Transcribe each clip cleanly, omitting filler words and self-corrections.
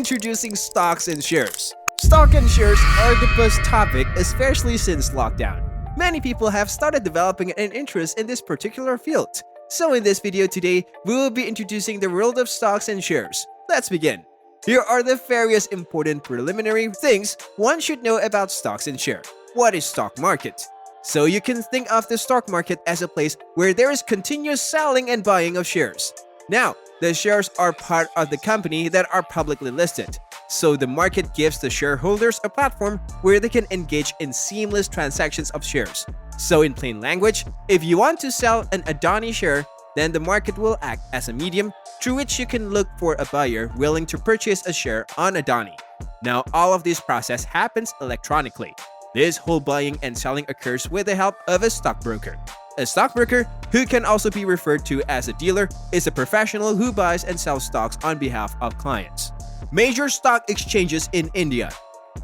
Introducing stocks and shares. Stock and shares are the buzz topic, especially since lockdown. Many people have started developing an interest in this particular field. So in this video today, we will be introducing the world of stocks and shares. Let's begin. Here are the various important preliminary things one should know about stocks and shares. What is stock market? So you can think of the stock market as a place where there is continuous selling and buying of shares. Now, the shares are part of the company that are publicly listed. So the market gives the shareholders a platform where they can engage in seamless transactions of shares. So in plain language, if you want to sell an Adani share, then the market will act as a medium through which you can look for a buyer willing to purchase a share on Adani. Now, all of this process happens electronically. This whole buying and selling occurs with the help of a stockbroker. A stockbroker, who can also be referred to as a dealer, is a professional who buys and sells stocks on behalf of clients. Major stock exchanges in India.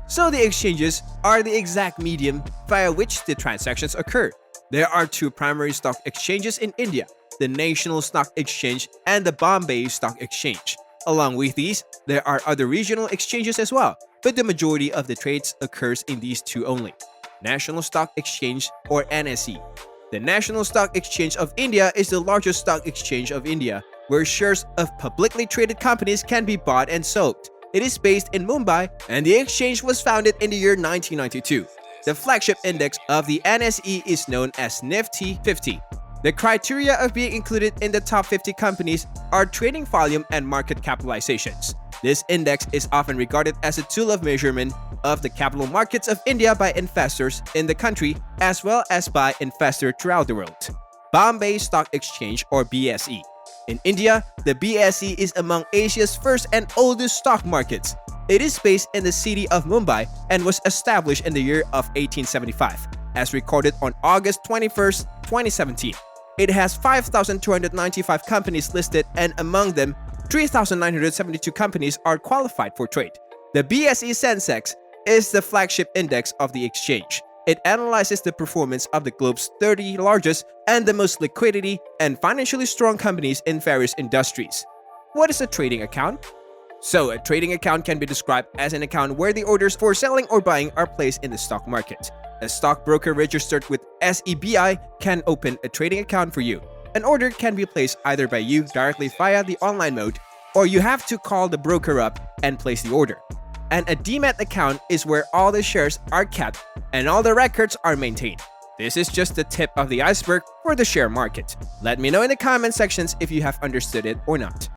So the exchanges are the exact medium via which the transactions occur. There are two primary stock exchanges in India, the National Stock Exchange and the Bombay Stock Exchange. Along with these, there are other regional exchanges as well, but the majority of the trades occurs in these two only. National Stock Exchange or NSE. The National Stock Exchange of India is the largest stock exchange of India, where shares of publicly traded companies can be bought and sold. It is based in Mumbai, and the exchange was founded in the year 1992. The flagship index of the NSE is known as Nifty 50. The criteria of being included in the top 50 companies are trading volume and market capitalizations. This index is often regarded as a tool of measurement of the capital markets of India by investors in the country as well as by investors throughout the world. Bombay Stock Exchange or BSE. In India, the BSE is among Asia's first and oldest stock markets. It is based in the city of Mumbai and was established in the year of 1875, as recorded on August 21, 2017. It has 5,295 companies listed, and among them, 3,972 companies are qualified for trade. The BSE Sensex is the flagship index of the exchange. It analyzes the performance of the globe's 30 largest and the most liquidity and financially strong companies in various industries. What is a trading account? So, a trading account can be described as an account where the orders for selling or buying are placed in the stock market. A stockbroker registered with SEBI can open a trading account for you. An order can be placed either by you directly via the online mode, or you have to call the broker up and place the order. And a demat account is where all the shares are kept and all the records are maintained. This is just the tip of the iceberg for the share market. Let me know in the comment sections if you have understood it or not.